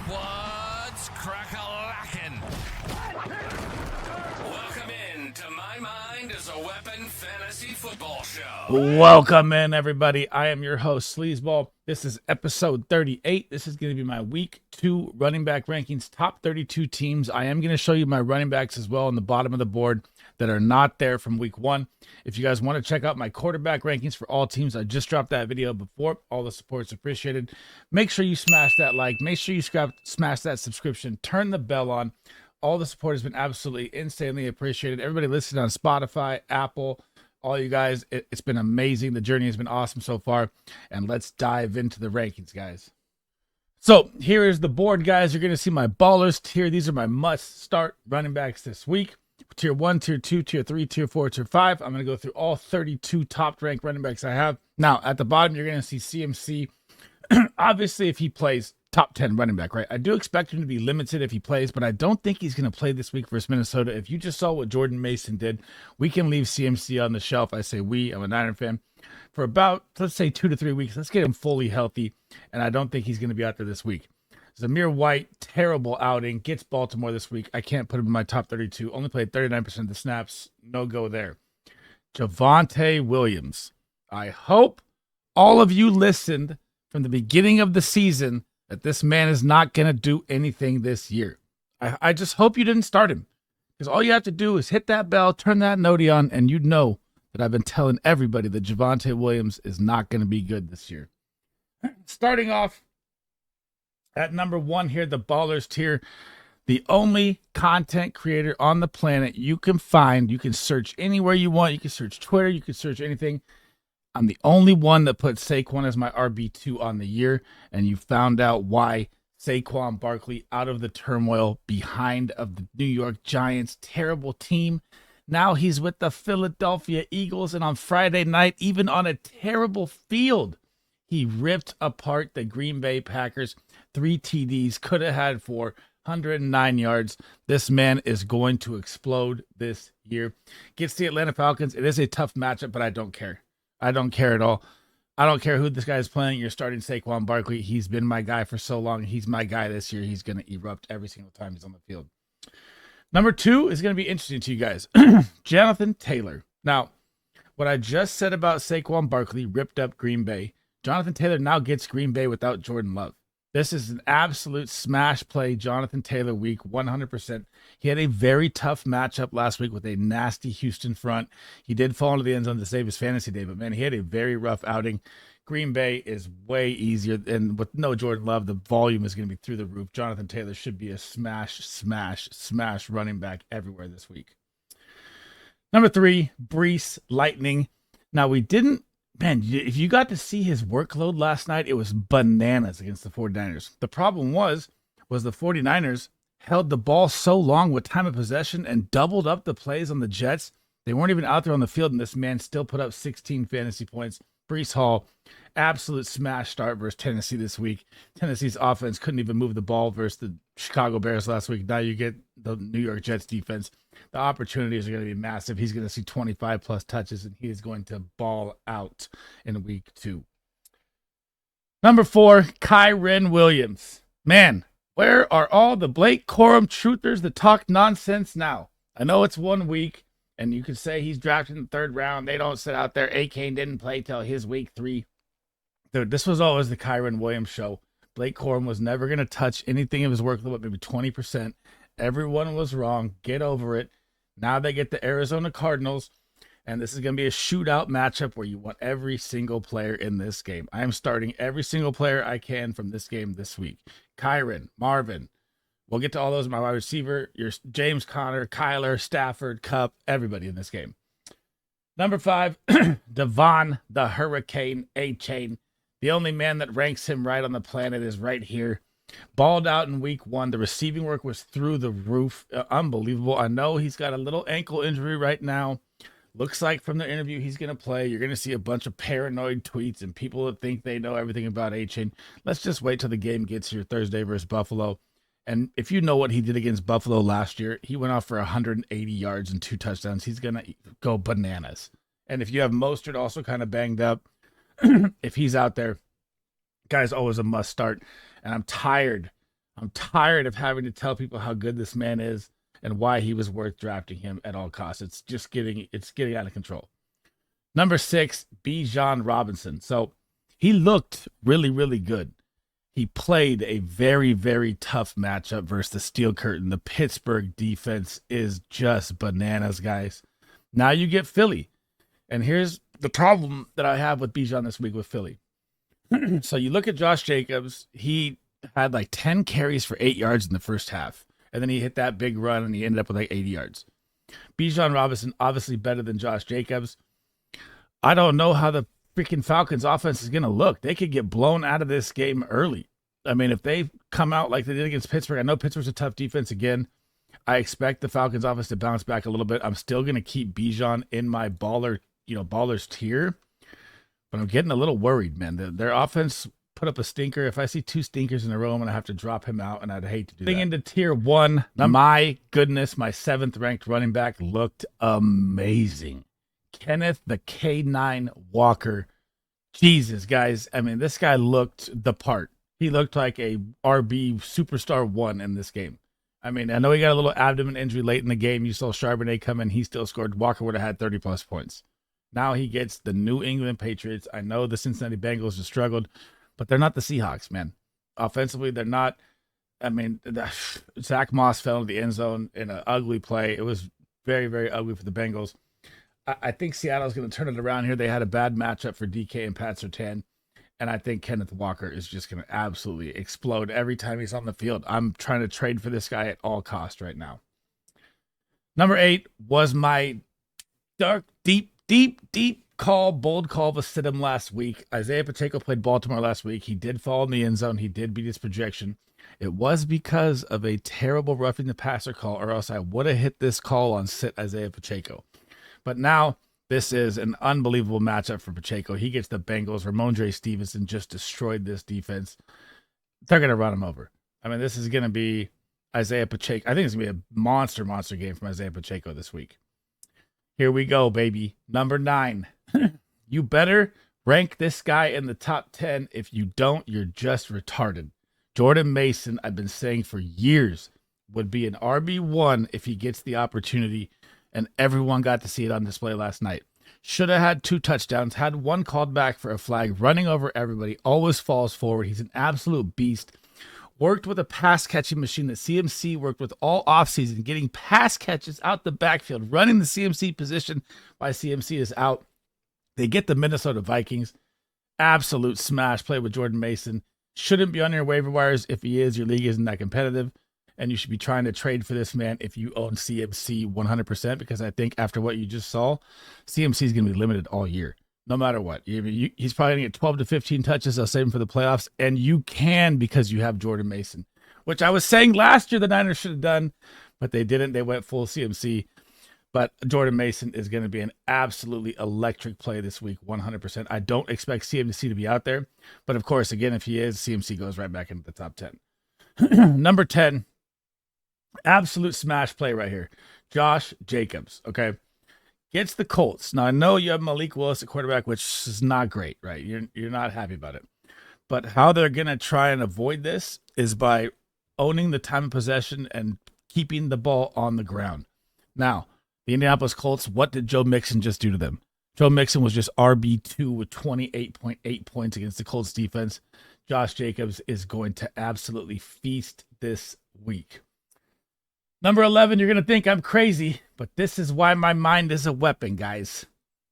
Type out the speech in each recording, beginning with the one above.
What's crack-a-lackin'? Welcome in to My Mind is a Weapon Fantasy Football Show. Welcome in, everybody. I am your host, SleezBall. This is episode 38. This is going to be my Week 2 running back rankings, top 32 teams. I am going to show you my running backs as well on the bottom of the board that are not there from Week 1. If you guys want to check out my quarterback rankings for all teams, I just dropped that video before. All the support's appreciated. Make sure you smash that like. Make sure you smash that subscription. Turn the bell on. All the support has been absolutely insanely appreciated. Everybody listening on Spotify, Apple, all you guys, it's been amazing. The journey has been awesome so far. And let's dive into the rankings, guys. So here is the board, guys. You're going to see my ballers tier. These are my must-start running backs this week. Tier 1, Tier 2, Tier 3, Tier 4, Tier 5. I'm going to go through all 32 top-ranked running backs I have. Now, at the bottom, you're going to see CMC. Obviously, if he plays, top 10 running back, right? I do expect him to be limited if he plays, but I don't think he's going to play this week versus Minnesota. If you just saw what Jordan Mason did, we can leave CMC on the shelf. I say we, I'm a Niner fan, for about, let's say, 2 to 3 weeks. Let's get him fully healthy, and I don't think he's going to be out there this week. Zamir White, terrible outing, gets Baltimore this week. I can't put him in my top 32. Only played 39% of the snaps. No go there. Javonte Williams. I hope all of you listened from the beginning of the season that this man is not going to do anything this year. I just hope you didn't start him, because all you have to do is hit that bell, turn that noti on, and you know that I've been telling everybody that Javonte Williams is not going to be good this year. Starting off at number 1 here, the ballers tier, the only content creator on the planet you can find. You can search anywhere you want. You can search Twitter. You can search anything. I'm the only one that put Saquon as my RB2 on the year, and you found out why. Saquon Barkley out of the turmoil behind of the New York Giants, terrible team. Now he's with the Philadelphia Eagles, and on Friday night, even on a terrible field, he ripped apart the Green Bay Packers. 3 TDs, could have had 409 yards. This man is going to explode this year. Gets the Atlanta Falcons. It is a tough matchup, but I don't care. I don't care at all. I don't care who this guy is playing. You're starting Saquon Barkley. He's been my guy for so long. He's my guy this year. He's going to erupt every single time he's on the field. Number 2 is going to be interesting to you guys. Jonathan Taylor. Now, what I just said about Saquon Barkley ripped up Green Bay. Jonathan Taylor now gets Green Bay without Jordan Love. This is an absolute smash play Jonathan Taylor week, 100%. He had a very tough matchup last week with a nasty Houston front. He did fall into the end zone to save his fantasy day, but man, he had a very rough outing. Green Bay is way easier, and with no Jordan Love, the volume is going to be through the roof. Jonathan Taylor should be a smash running back everywhere this week. Number 3, Brees Lightning. Now, man, if you got to see his workload last night, it was bananas against the 49ers. The problem was the 49ers held the ball so long with time of possession and doubled up the plays on the Jets. They weren't even out there on the field, and this man still put up 16 fantasy points. Brees Hall, absolute smash start versus Tennessee this week. Tennessee's offense couldn't even move the ball versus the Chicago Bears last week. Now you get the New York Jets defense. The opportunities are going to be massive. He's going to see 25-plus touches, and he is going to ball out in week 2. Number 4, Kyren Williams. Man, where are all the Blake Corum truthers that talk nonsense now? I know it's 1 week, and you can say he's drafted in the 3rd round. They don't sit out there. A-Kane didn't play till his week 3. Dude, this was always the Kyren Williams show. Blake Corum was never going to touch anything of his workload, but maybe 20%. Everyone was wrong. Get over it. Now they get the Arizona Cardinals, and this is going to be a shootout matchup where you want every single player in this game. I am starting every single player I can from this game this week. Kyren, Marvin. We'll get to all those. My wide receiver, your James Conner, Kyler, Stafford, Kupp, everybody in this game. Number 5, Devon the Hurricane A-Chain. The only man that ranks him right on the planet is right here. Balled out in week 1. The receiving work was through the roof. Unbelievable. I know he's got a little ankle injury right now. Looks like from the interview he's going to play. You're going to see a bunch of paranoid tweets and people that think they know everything about A-Chain. Let's just wait till the game gets here Thursday versus Buffalo. And if you know what he did against Buffalo last year, he went off for 180 yards and 2 touchdowns. He's going to go bananas. And if you have Mostert also kind of banged up, if he's out there, guy's always a must start. And I'm tired I'm tired of having to tell people how good this man is and why he was worth drafting him at all costs. It's getting out of control. Number 6, Bijan Robinson. So he looked really, really good. He played a very, very tough matchup versus the Steel Curtain. The Pittsburgh defense is just bananas, guys. Now you get Philly. And here's the problem that I have with Bijan this week with Philly. So you look at Josh Jacobs. He had like 10 carries for 8 yards in the first half. And then he hit that big run and he ended up with like 80 yards. Bijan Robinson, obviously better than Josh Jacobs. I don't know how the freaking Falcons offense is going to look. They could get blown out of this game early. I mean, if they come out like they did against Pittsburgh, I know Pittsburgh's a tough defense again. I expect the Falcons offense to bounce back a little bit. I'm still going to keep Bijan in my ballers tier, but I'm getting a little worried, man. Their offense put up a stinker. If I see 2 stinkers in a row, I'm going to have to drop him out, and I'd hate to do that. Getting into tier 1, my goodness, my 7th ranked running back looked amazing. Kenneth the K9 Walker. Jesus, guys. I mean, this guy looked the part. He looked like a RB superstar 1 in this game. I mean, I know he got a little abdomen injury late in the game. You saw Charbonnet come in. He still scored. Walker would have had 30-plus points. Now he gets the New England Patriots. I know the Cincinnati Bengals have struggled, but they're not the Seahawks, man. Offensively, they're not. I mean, Zach Moss fell into the end zone in an ugly play. It was very, very ugly for the Bengals. I think Seattle's going to turn it around here. They had a bad matchup for DK and Pat Surtain, and I think Kenneth Walker is just going to absolutely explode every time he's on the field. I'm trying to trade for this guy at all costs right now. Number 8 was my dark, deep call, bold call of a sit-em last week. Isaiah Pacheco played Baltimore last week. He did fall in the end zone. He did beat his projection. It was because of a terrible roughing the passer call, or else I would have hit this call on sit Isaiah Pacheco. But now this is an unbelievable matchup for Pacheco. He gets the Bengals. Ramondre Stevenson just destroyed this defense. They're going to run him over. I mean, this is going to be Isaiah Pacheco. I think it's going to be a monster game from Isaiah Pacheco this week. Here we go, baby. Number 9. You better rank this guy in the top 10. If you don't, you're just retarded. Jordan Mason, I've been saying for years, would be an RB1 if he gets the opportunity, and everyone got to see it on display last night. Should have had 2 touchdowns, had 1 called back for a flag, running over everybody, always falls forward. He's an absolute beast. Worked with a pass-catching machine that CMC worked with all offseason, getting pass catches out the backfield, running the CMC position while CMC is out. They get the Minnesota Vikings. Absolute smash play with Jordan Mason. Shouldn't be on your waiver wires. If he is, your league isn't that competitive, and you should be trying to trade for this man if you own CMC 100%, because I think after what you just saw, CMC is going to be limited all year. No matter what. He's probably going to get 12 to 15 touches. I'll save him for the playoffs. And you can, because you have Jordan Mason, which I was saying last year the Niners should have done, but they didn't. They went full CMC. But Jordan Mason is going to be an absolutely electric play this week, 100%. I don't expect CMC to be out there. But, of course, again, if he is, CMC goes right back into the top 10. Number 10, absolute smash play right here. Josh Jacobs, okay? Gets the Colts. Now, I know you have Malik Willis at quarterback, which is not great, right? You're not happy about it. But how they're going to try and avoid this is by owning the time of possession and keeping the ball on the ground. Now, the Indianapolis Colts, what did Joe Mixon just do to them? Joe Mixon was just RB2 with 28.8 points against the Colts defense. Josh Jacobs is going to absolutely feast this week. Number 11, you're going to think I'm crazy, but this is why my mind is a weapon, guys.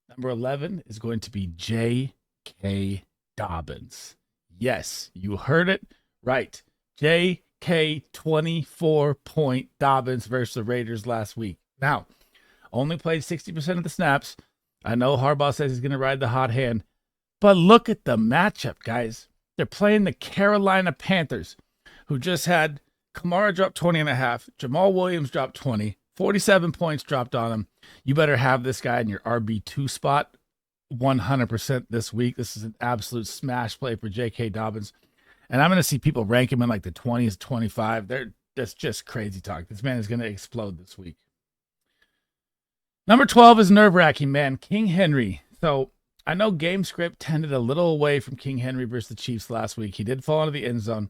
Number 11 is going to be J.K. Dobbins. Yes, you heard it right. J.K. 24-point Dobbins versus the Raiders last week. Now, only played 60% of the snaps. I know Harbaugh says he's going to ride the hot hand, but look at the matchup, guys. They're playing the Carolina Panthers, who just had Kamara dropped 20.5. Jamal Williams dropped 20. 47 points dropped on him. You better have this guy in your RB2 spot 100% this week. This is an absolute smash play for J.K. Dobbins. And I'm going to see people rank him in like the 20s, 25. That's just crazy talk. This man is going to explode this week. Number 12 is nerve-wracking, man. King Henry. So I know game script tended a little away from King Henry versus the Chiefs last week. He did fall into the end zone.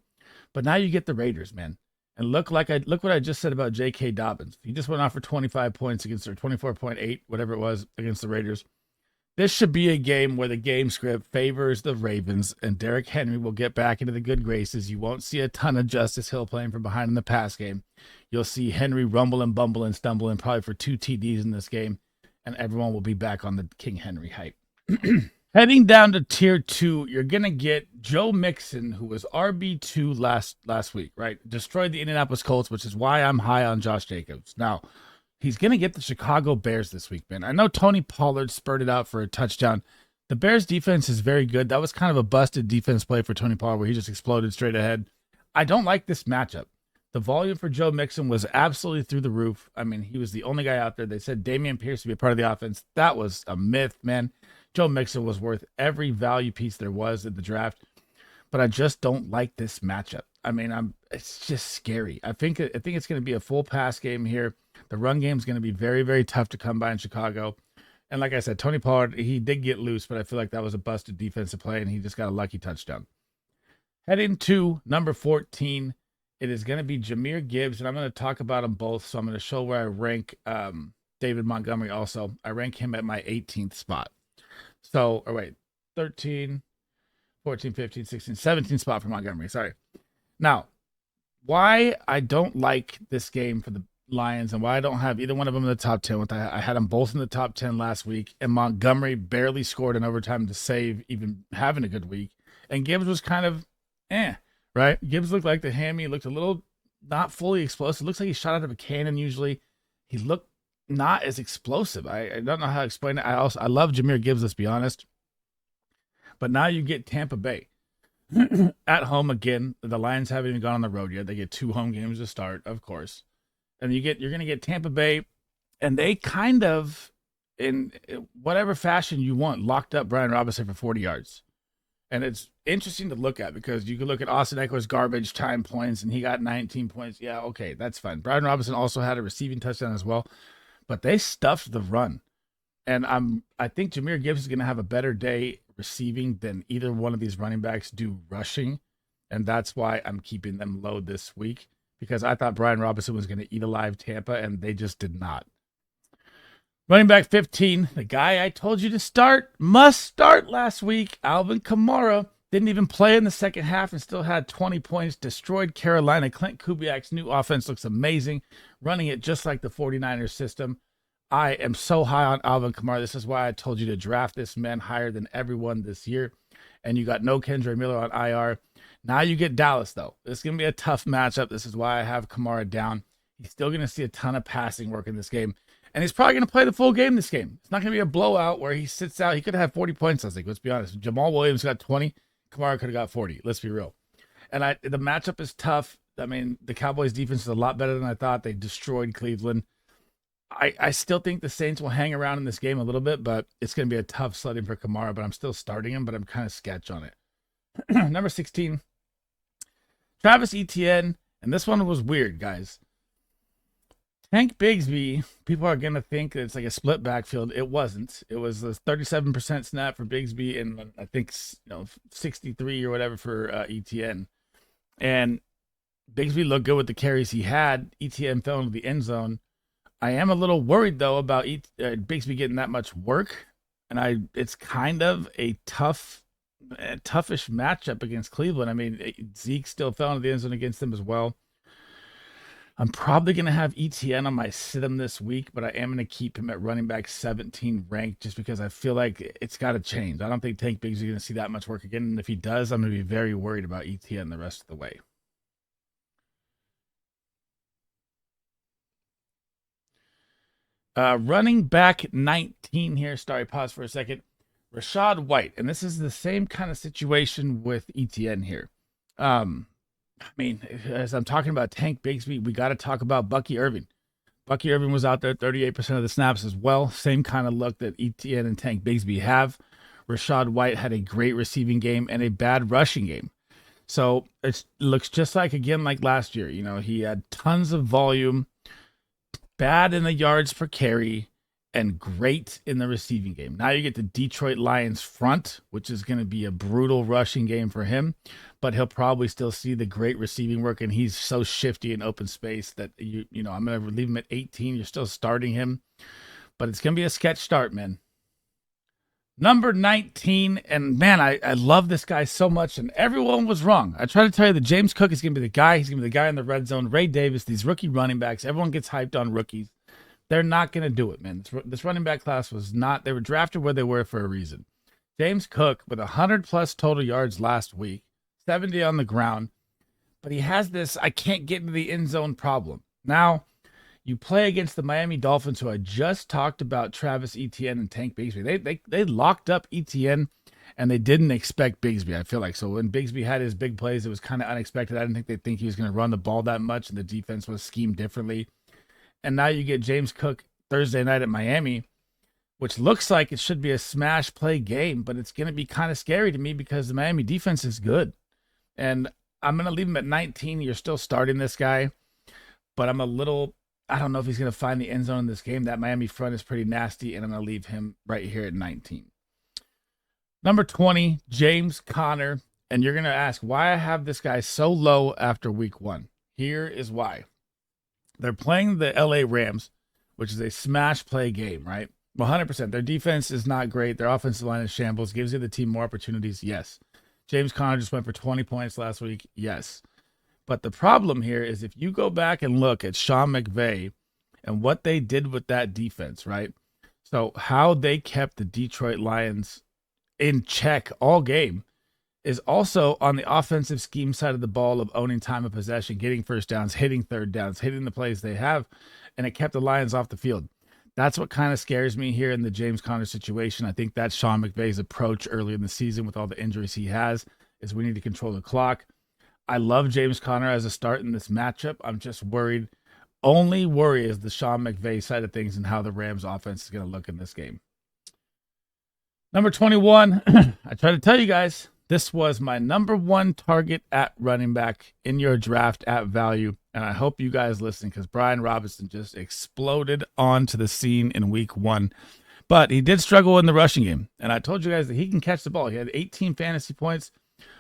But now you get the Raiders, man. And look what I just said about J.K. Dobbins. He just went off for 25 points against, or 24.8, whatever it was, against the Raiders. This should be a game where the game script favors the Ravens, and Derrick Henry will get back into the good graces. You won't see a ton of Justice Hill playing from behind in the pass game. You'll see Henry rumble and bumble and stumble and probably for 2 TDs in this game, and everyone will be back on the King Henry hype. Heading down to tier 2, you're going to get Joe Mixon, who was RB2 last week, right? Destroyed the Indianapolis Colts, which is why I'm high on Josh Jacobs. Now, he's going to get the Chicago Bears this week, man. I know Tony Pollard spurted out for a touchdown. The Bears defense is very good. That was kind of a busted defense play for Tony Pollard where he just exploded straight ahead. I don't like this matchup. The volume for Joe Mixon was absolutely through the roof. I mean, he was the only guy out there. They said Dameon Pierce would be a part of the offense. That was a myth, man. Joe Mixon was worth every value piece there was in the draft, but I just don't like this matchup. I mean, it's just scary. I think it's going to be a full pass game here. The run game is going to be very, very tough to come by in Chicago. And like I said, Tony Pollard, he did get loose, but I feel like that was a busted defensive play, and he just got a lucky touchdown. Heading to number 14, it is going to be Jahmyr Gibbs, and I'm going to talk about them both. So I'm going to show where I rank David Montgomery also. I rank him at my 18th spot. 13, 14, 15, 16, 17 spot for Montgomery. Sorry. Now, why I don't like this game for the Lions and why I don't have either one of them in the top 10. I had them both in the top 10 last week, and Montgomery barely scored in overtime to save even having a good week. And Gibbs was kind of, right? Gibbs looked like the hammy, looked a little not fully explosive. Looks like he shot out of a cannon usually. He looked not as explosive. I don't know how to explain it. I love Jahmyr Gibbs, let's be honest. But now you get Tampa Bay at home again. The Lions haven't even gone on the road yet. They get 2 home games to start, of course. And you're going to get Tampa Bay, and they kind of, in whatever fashion you want, locked up Brian Robinson for 40 yards. And it's interesting to look at because you can look at Austin Eckler's garbage time points, and he got 19 points. Yeah, okay, that's fine. Brian Robinson also had a receiving touchdown as well. But they stuffed the run. And I think Jahmyr Gibbs is going to have a better day receiving than either one of these running backs do rushing. And that's why I'm keeping them low this week, because I thought Brian Robinson was going to eat alive Tampa, and they just did not. Running back 15, the guy I told you to must start last week, Alvin Kamara. Didn't even play in the second half and still had 20 points, destroyed Carolina. Clint Kubiak's new offense looks amazing, running it just like the 49ers system. I am so high on Alvin Kamara. This is why I told you to draft this man higher than everyone this year. And you got no Kendre Miller on IR. Now you get Dallas, though. This is going to be a tough matchup. This is why I have Kamara down. He's still going to see a ton of passing work in this game. And he's probably going to play the full game this game. It's not going to be a blowout where he sits out. He could have 40 points, I think. Let's be honest. Jamal Williams got 20. Kamara could have got 40. Let's be real. And the matchup is tough. I mean, the Cowboys defense is a lot better than I thought. They destroyed Cleveland. I still think the Saints will hang around in this game a little bit, but it's going to be a tough sledding for Kamara, but I'm still starting him, but I'm kind of sketch on it. Number 16, Travis Etienne, and this one was weird, guys. Tank Bigsby, people are going to think it's like a split backfield. It wasn't. It was a 37% snap for Bigsby and I think 63 or whatever for Etienne. And Bigsby looked good with the carries he had. Etienne fell into the end zone. I am a little worried, though, about Bigsby getting that much work. And it's kind of a toughish matchup against Cleveland. I mean, Zeke still fell into the end zone against them as well. I'm probably going to have Etienne on my sit-em this week, but I am going to keep him at running back 17 ranked just because I feel like it's got to change. I don't think Tank Bigsby is going to see that much work again. And if he does, I'm going to be very worried about Etienne the rest of the way. Running back 19 here. Sorry, pause for a second. Rachaad White. And this is the same kind of situation with Etienne here. I mean, as I'm talking about Tank Bigsby, we got to talk about Bucky Irving. Bucky Irving was out there 38% of the snaps as well. Same kind of look that Etienne and Tank Bigsby have. Rachaad White had a great receiving game and a bad rushing game. So it looks just like last year. You know, he had tons of volume, bad in the yards per carry, and great in the receiving game. Now you get the Detroit Lions front, which is going to be a brutal rushing game for him, but he'll probably still see the great receiving work, and he's so shifty in open space that I'm going to leave him at 18. You're still starting him, but it's going to be a sketch start, man. Number 19, and man, I love this guy so much, and everyone was wrong. I try to tell you that James Cook is going to be the guy. He's going to be the guy in the red zone. Ray Davis, these rookie running backs, everyone gets hyped on rookies. They're not going to do it, man. This running back class was not, they were drafted where they were for a reason. James Cook with 100-plus total yards last week, 70 on the ground, but he has this I can't get into the end zone problem. Now, you play against the Miami Dolphins, who I just talked about, Travis Etienne and Tank Bigsby. They locked up Etienne, and they didn't expect Bigsby, I feel like. So when Bigsby had his big plays, it was kind of unexpected. I didn't think they'd think he was going to run the ball that much, and the defense was schemed differently. And now you get James Cook Thursday night at Miami, which looks like it should be a smash play game, but it's going to be kind of scary to me because the Miami defense is good. And I'm going to leave him at 19. You're still starting this guy, but I don't know if he's going to find the end zone in this game. That Miami front is pretty nasty, and I'm going to leave him right here at 19. Number 20, James Conner. And you're going to ask why I have this guy so low after week 1. Here is why. They're playing the LA Rams, which is a smash play game, right? 100%. Their defense is not great. Their offensive line is shambles. Gives you the team more opportunities? Yes. James Conner just went for 20 points last week? Yes. But the problem here is if you go back and look at Sean McVay and what they did with that defense, right? So how they kept the Detroit Lions in check all game is also on the offensive scheme side of the ball of owning time of possession, getting first downs, hitting third downs, hitting the plays they have, and it kept the Lions off the field. That's what kind of scares me here in the James Conner situation. I think that's Sean McVay's approach early in the season with all the injuries he has, is we need to control the clock. I love James Conner as a start in this matchup. I'm just worried. Only worry is the Sean McVay side of things and how the Rams offense is going to look in this game. Number 21, I try to tell you guys, this was my number 1 target at running back in your draft at value. And I hope you guys listen because Brian Robinson just exploded onto the scene in week 1. But he did struggle in the rushing game. And I told you guys that he can catch the ball. He had 18 fantasy points,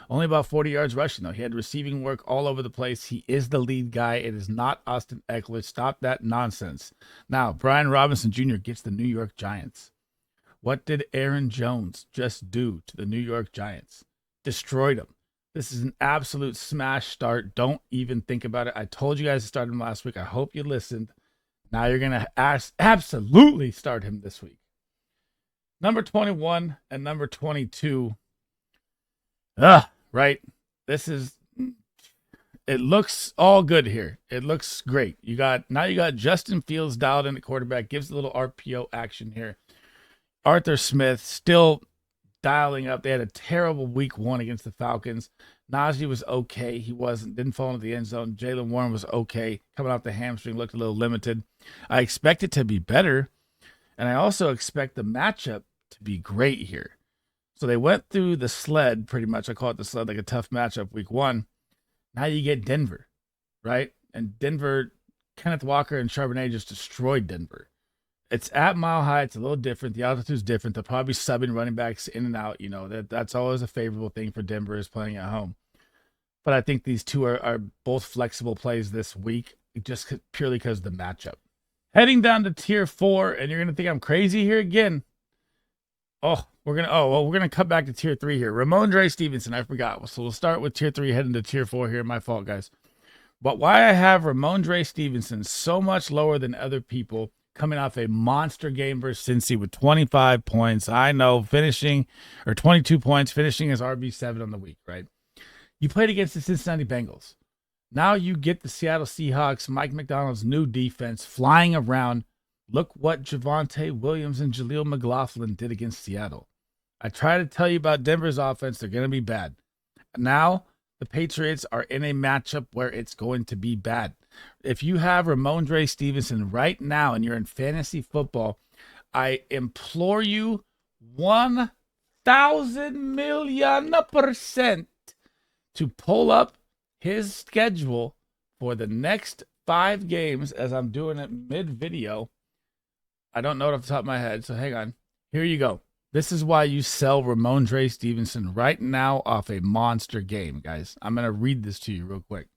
only about 40 yards rushing, though. He had receiving work all over the place. He is the lead guy. It is not Austin Eckler. Stop that nonsense. Now, Brian Robinson Jr. gets the New York Giants. What did Aaron Jones just do to the New York Giants? Destroyed them. This is an absolute smash start. Don't even think about it. I told you guys to start him last week. I hope you listened. Now you're going to absolutely start him this week. Number 21 and number 22. Right. It looks all good here. It looks great. You got Justin Fields dialed in at quarterback, gives a little RPO action here. Arthur Smith still dialing up. They had a terrible week 1 against the Falcons. Najee was okay. He didn't fall into the end zone. Jaylen Warren was okay. Coming off the hamstring, looked a little limited. I expect it to be better, and I also expect the matchup to be great here. So they went through the sled pretty much. I call it the sled, like a tough matchup week 1. Now you get Denver, right? And Denver, Kenneth Walker and Charbonnet just destroyed Denver. It's at Mile High. It's a little different. The altitude's different. They'll probably be subbing running backs in and out. That's always a favorable thing for Denver is playing at home. But I think these two are both flexible plays this week, just purely because of the matchup. Heading down to tier 4, and you're gonna think I'm crazy here again. We're gonna cut back to tier 3 here. Ramondre Stevenson, I forgot. So we'll start with tier 3, heading to tier 4 here. My fault, guys. But why I have Ramondre Stevenson so much lower than other people, coming off a monster game versus Cincy with 25 points. I know, 22 points, finishing as RB7 on the week, right? You played against the Cincinnati Bengals. Now you get the Seattle Seahawks, Mike McDonald's new defense flying around. Look what Javonte Williams and Jaleel McLaughlin did against Seattle. I try to tell you about Denver's offense. They're going to be bad. Now the Patriots are in a matchup where it's going to be bad. If you have Ramondre Stevenson right now and you're in fantasy football, I implore you 1,000,000,000% to pull up his schedule for the next 5 games as I'm doing it mid-video. I don't know it off the top of my head, so hang on. Here you go. This is why you sell Ramondre Stevenson right now off a monster game, guys. I'm going to read this to you real quick.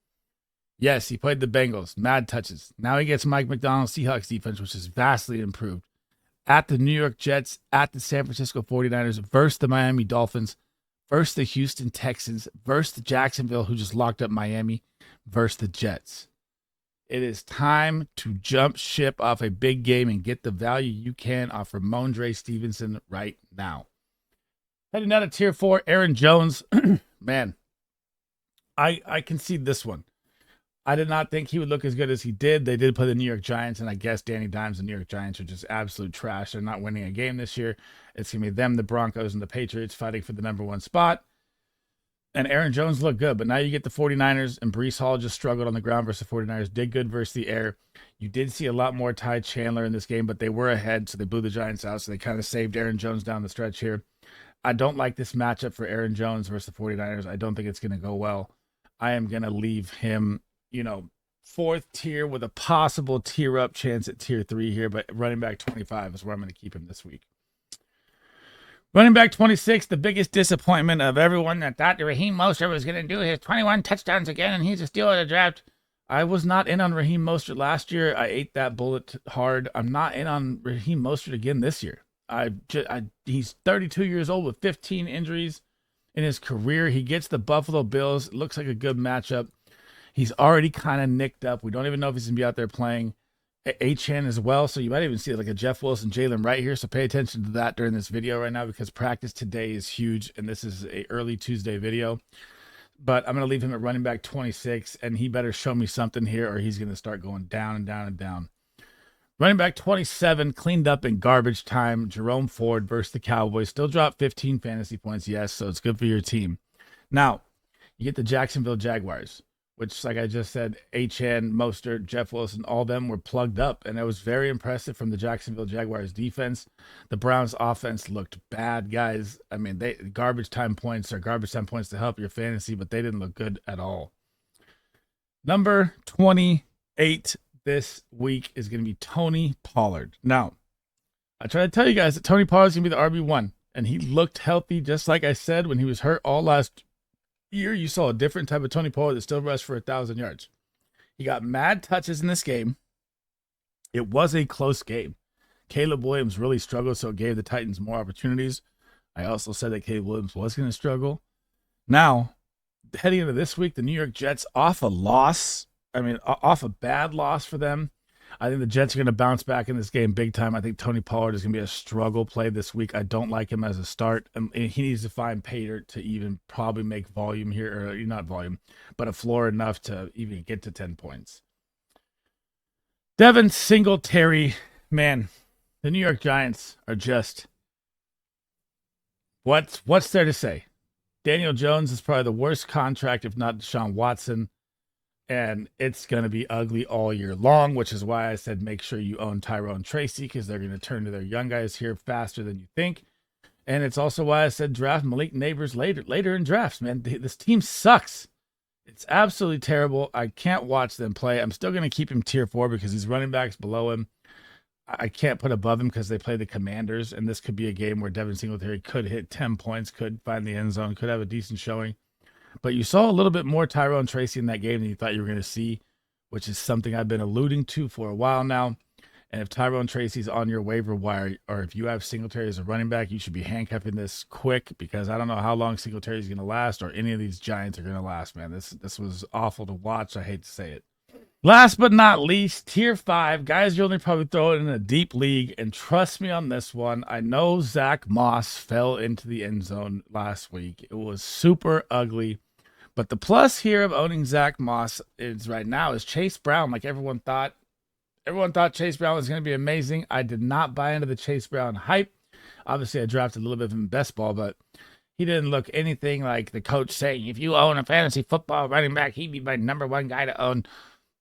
Yes, he played the Bengals. Mad touches. Now he gets Mike McDonald's Seahawks defense, which is vastly improved. At the New York Jets, at the San Francisco 49ers, versus the Miami Dolphins, versus the Houston Texans, versus the Jacksonville, who just locked up Miami, versus the Jets. It is time to jump ship off a big game and get the value you can off Ramondre Stevenson right now. Heading down to Tier 4, Aaron Jones. Man, I concede this one. I did not think he would look as good as he did. They did play the New York Giants, and I guess Danny Dimes and New York Giants are just absolute trash. They're not winning a game this year. It's going to be them, the Broncos, and the Patriots fighting for the number 1 spot. And Aaron Jones looked good, but now you get the 49ers, and Breece Hall just struggled on the ground versus the 49ers, did good versus the air. You did see a lot more Ty Chandler in this game, but they were ahead, so they blew the Giants out, so they kind of saved Aaron Jones down the stretch here. I don't like this matchup for Aaron Jones versus the 49ers. I don't think it's going to go well. I am going to leave him, 4th tier with a possible tier up chance at tier 3 here, but running back 25 is where I'm going to keep him this week. Running back 26, the biggest disappointment of everyone that thought Raheem Mostert was going to do his 21 touchdowns again, and he's a steal of the draft. I was not in on Raheem Mostert last year. I ate that bullet hard. I'm not in on Raheem Mostert again this year. He's 32 years old with 15 injuries in his career. He gets the Buffalo Bills. It looks like a good matchup. He's already kind of nicked up. We don't even know if he's going to be out there playing. Achane as well, so you might even see like a Jeff Wilson, Jalen right here, so pay attention to that during this video right now because practice today is huge, and this is a early Tuesday video. But I'm going to leave him at running back 26, and he better show me something here or he's going to start going down and down and down. Running back 27, cleaned up in garbage time, Jerome Ford versus the Cowboys. Still dropped 15 fantasy points, yes, so it's good for your team. Now, you get the Jacksonville Jaguars, which, like I just said, Achane, Mostert, Jeff Wilson, all them were plugged up, and it was very impressive from the Jacksonville Jaguars defense. The Browns offense looked bad, guys. I mean, garbage time points to help your fantasy, but they didn't look good at all. Number 28 this week is going to be Tony Pollard. Now, I try to tell you guys that Tony Pollard is going to be the RB1, and he looked healthy, just like I said, when he was hurt all last year. You saw a different type of Tony Pollard that still rushed for 1,000 yards. He got mad touches in this game. It was a close game. Caleb Williams really struggled, so it gave the Titans more opportunities. I also said that Caleb Williams was going to struggle. Now, heading into this week, the New York Jets off a loss. Off a bad loss for them. I think the Jets are going to bounce back in this game big time. I think Tony Pollard is going to be a struggle play this week. I don't like him as a start. And he needs to find Pater to even probably make volume here, or not volume, but a floor enough to even get to 10 points. Devin Singletary, man, the New York Giants are just, what's there to say? Daniel Jones is probably the worst contract, if not Deshaun Watson. And it's going to be ugly all year long, which is why I said make sure you own Tyrone Tracy, because they're going to turn to their young guys here faster than you think. And it's also why I said draft Malik Neighbors later in drafts, man. This team sucks. It's absolutely terrible. I can't watch them play. I'm still going to keep him tier 4 because he's running backs below him. I can't put above him because they play the Commanders, and this could be a game where Devin Singletary could hit 10 points, could find the end zone, could have a decent showing. But you saw a little bit more Tyrone Tracy in that game than you thought you were going to see, which is something I've been alluding to for a while now. And if Tyrone Tracy's on your waiver wire, or if you have Singletary as a running back, you should be handcuffing this quick, because I don't know how long Singletary is going to last, or any of these Giants are going to last, man. This was awful to watch. I hate to say it. Last but not least, tier 5. Guys, you only probably throw it in a deep league, and trust me on this one, I know Zach Moss fell into the end zone last week. It was super ugly. But the plus here of owning Zach Moss is right now is Chase Brown, like everyone thought. Everyone thought Chase Brown was going to be amazing. I did not buy into the Chase Brown hype. Obviously, I drafted a little bit from best ball, but he didn't look anything like the coach saying, if you own a fantasy football running back, he'd be my number 1 guy to own.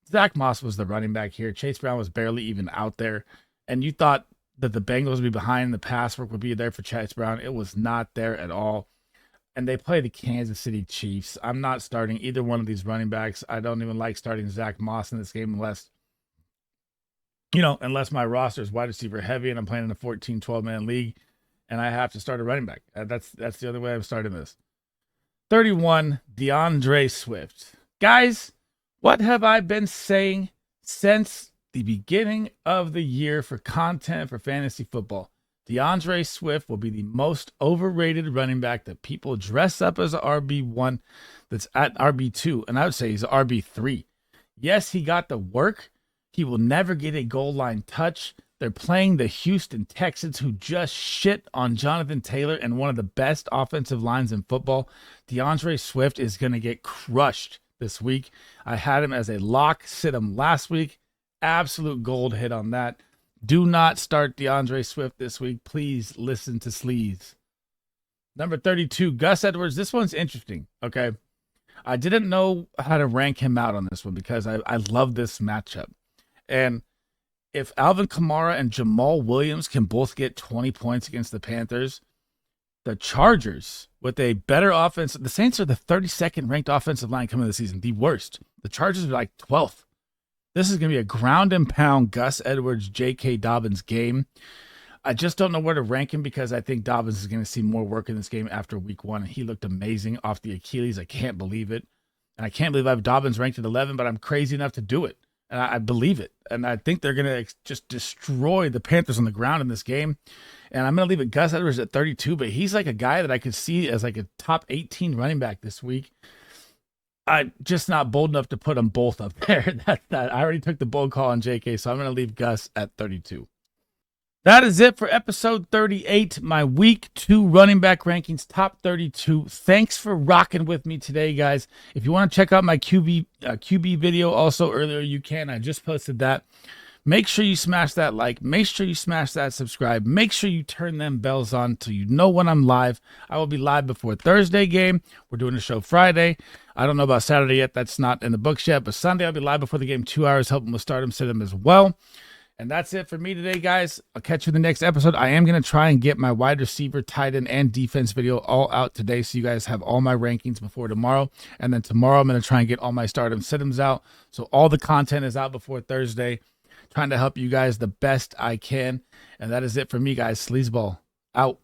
Zach Moss was the running back here. Chase Brown was barely even out there. And you thought that the Bengals would be behind, the pass work would be there for Chase Brown. It was not there at all. And they play the Kansas City Chiefs. I'm not starting either one of these running backs. I don't even like starting Zach Moss in this game unless unless my roster is wide receiver heavy and I'm playing in a 14, 12-man league and I have to start a running back. That's the other way I'm starting this. 31, DeAndre Swift. Guys, what have I been saying since the beginning of the year for content for fantasy football? DeAndre Swift will be the most overrated running back that people dress up as an RB1 that's at RB2, and I would say he's an RB3. Yes, he got the work. He will never get a goal line touch. They're playing the Houston Texans, who just shit on Jonathan Taylor and one of the best offensive lines in football. DeAndre Swift is going to get crushed this week. I had him as a lock, sit him last week. Absolute gold hit on that. Do not start DeAndre Swift this week. Please listen to Sleaze. Number 32, Gus Edwards. This one's interesting, okay? I didn't know how to rank him out on this one because I love this matchup. And if Alvin Kamara and Jamal Williams can both get 20 points against the Panthers, the Chargers, with a better offense, the Saints are the 32nd ranked offensive line coming this season, the worst. The Chargers are like 12th. This is going to be a ground and pound Gus Edwards, J.K. Dobbins game. I just don't know where to rank him because I think Dobbins is going to see more work in this game after week 1. He looked amazing off the Achilles. I can't believe it. And I can't believe I have Dobbins ranked at 11, but I'm crazy enough to do it. And I believe it. And I think they're going to just destroy the Panthers on the ground in this game. And I'm going to leave it Gus Edwards at 32, but he's like a guy that I could see as like a top 18 running back this week. I'm just not bold enough to put them both up there. That I already took the bold call on JK, so I'm going to leave Gus at 32. That is it for episode 38, my week 2 running back rankings, top 32. Thanks for rocking with me today, guys. If you want to check out my QB video also earlier, you can. I just posted that. Make sure you smash that like. Make sure you smash that subscribe. Make sure you turn them bells on so you know when I'm live. I will be live before Thursday game. We're doing a show Friday. I don't know about Saturday yet. That's not in the books yet. But Sunday, I'll be live before the game, 2 hours, helping with start 'em, sit 'em as well. And that's it for me today, guys. I'll catch you in the next episode. I am going to try and get my wide receiver, tight end, and defense video all out today so you guys have all my rankings before tomorrow. And then tomorrow, I'm going to try and get all my start-em, sit-ems out. So all the content is out before Thursday. Trying to help you guys the best I can. And that is it for me, guys. SleezBall out.